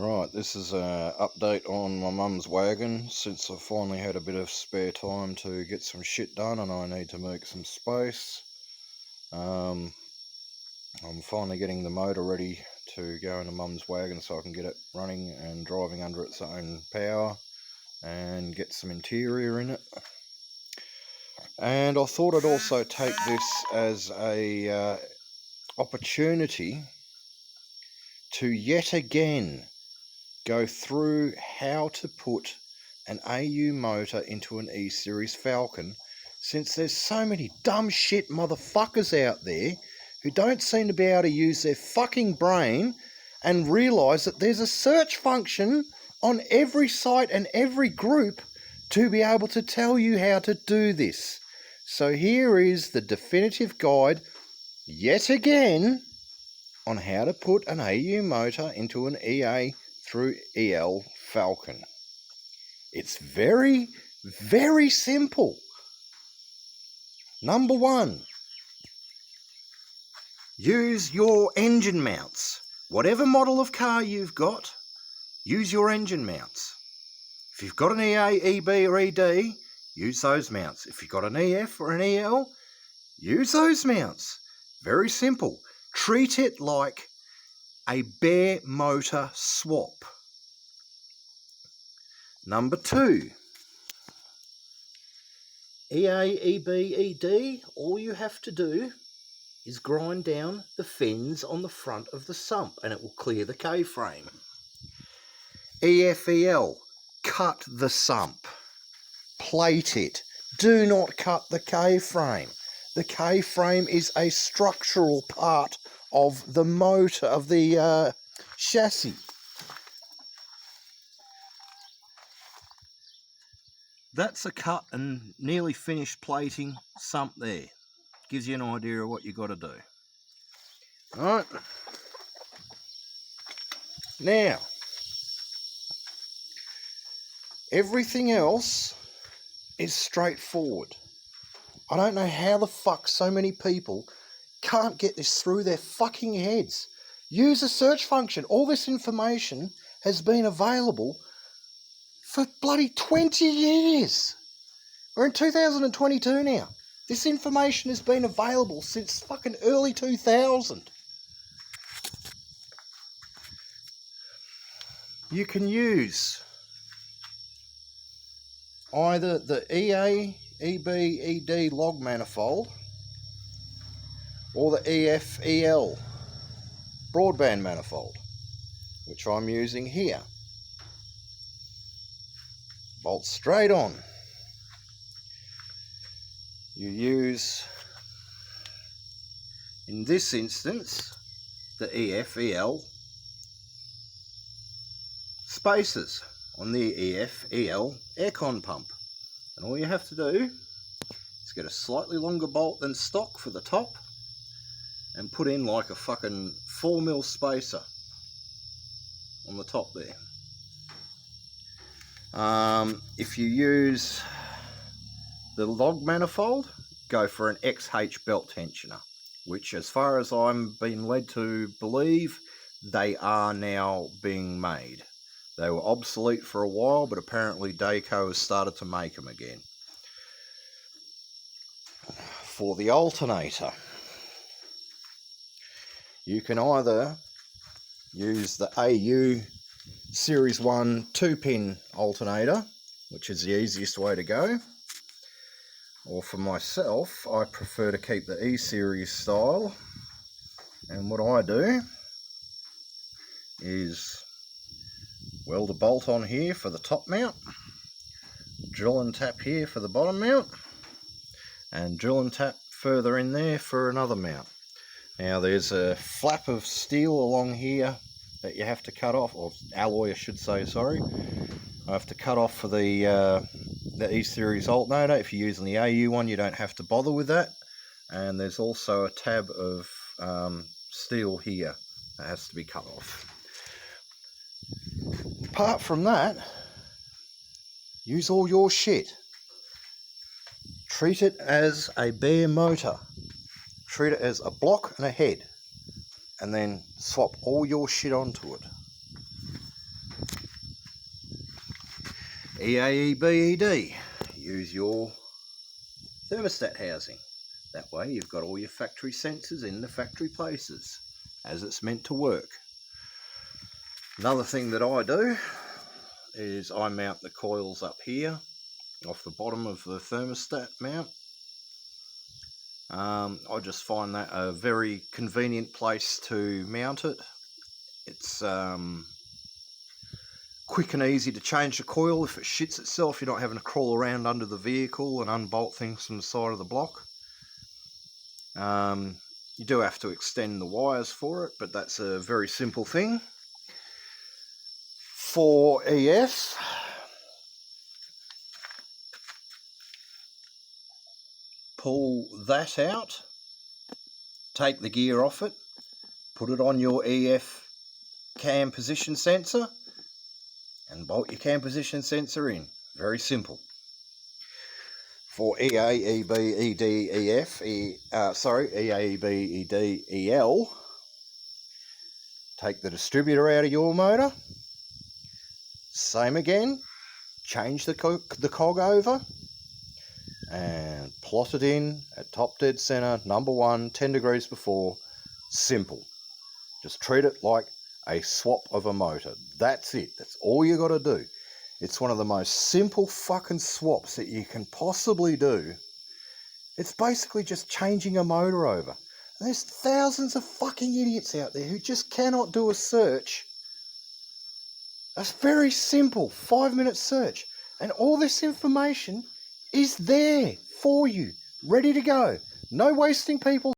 Right, this is an update on my mum's wagon since I finally had a bit of spare time to get some shit done and I need to make some space. I'm finally getting the motor ready to go into mum's wagon so I can get it running and driving under its own power and get some interior in it. And I thought I'd also take this as a opportunity to yet again go through how to put an AU motor into an E-Series Falcon, since there's so many dumb shit motherfuckers out there who don't seem to be able to use their fucking brain and realise that there's a search function on every site and every group to be able to tell you how to do this. So here is the definitive guide, yet again, on how to put an AU motor into an EA through EL Falcon. It's very, very simple. Number one, use your engine mounts. Whatever model of car you've got, use your engine mounts. If you've got an EA, EB or ED, use those mounts. If you've got an EF or an EL, use those mounts. Very simple. Treat it like a bare motor swap. Number two, EA, EB, ED, all you have to do is grind down the fins on the front of the sump and it will clear the K-frame. EFEL, cut the sump, plate it, do not cut the K-frame. The K-frame is a structural part of the motor, of the chassis. That's a cut and nearly finished plating sump there. Gives you an idea of what you got to do. Alright. Now, everything else is straightforward. I don't know how the fuck so many people can't get this through their fucking heads. Use a search function. All this information has been available for bloody 20 years. We're in 2022 now. This information has been available since fucking early 2000. You can use either the EA, EB, ED log manifold or the EF, EL broadband manifold, which I'm using here. Bolt straight on. You use, in this instance, the EF, EL spacers on the EF, EL aircon pump. And all you have to do is get a slightly longer bolt than stock for the top and put in like a fucking 4mm spacer on the top there. If you use the log manifold, go for an XH belt tensioner, which, as far as I'm being led to believe, they are now being made. They were obsolete for a while, but apparently Dayco has started to make them again. For the alternator, you can either use the AU Series 1 2-pin alternator, which is the easiest way to go, or for myself, I prefer to keep the E-Series style, and what I do is weld a bolt on here for the top mount, drill and tap here for the bottom mount, and drill and tap further in there for another mount. Now there's a flap of steel along here that you have to cut off, or alloy I should say, sorry. I have to cut off for the E-Series alternator. If you're using the AU one, you don't have to bother with that. And there's also a tab of steel here that has to be cut off. Apart from that, use all your shit. Treat it as a bare motor. Treat it as a block and a head, and then swap all your shit onto it. EAEBED, use your thermostat housing. That way you've got all your factory sensors in the factory places, as it's meant to work. Another thing that I do is I mount the coils up here, off the bottom of the thermostat mount. I just find that a very convenient place to mount it. It's quick and easy to change the coil if it shits itself. You're not having to crawl around under the vehicle and unbolt things from the side of the block. You do have to extend the wires for it, but that's a very simple thing. For EF, pull that out, take the gear off it, put it on your EF cam position sensor, and bolt your cam position sensor in. Very simple. For EA, EB, ED, EF, EA, EB, ED, EL, take the distributor out of your motor. Same again. Change the cog over and plot it in at top dead center, number 1, 10 degrees before. Simple. Just treat it like a swap of a motor. That's it. That's all you got to do. It's one of the most simple fucking swaps that you can possibly do. It's basically just changing a motor over. And there's thousands of fucking idiots out there who just cannot do a search. A very simple 5-minute search. And all this information is there for you, ready to go. No wasting people's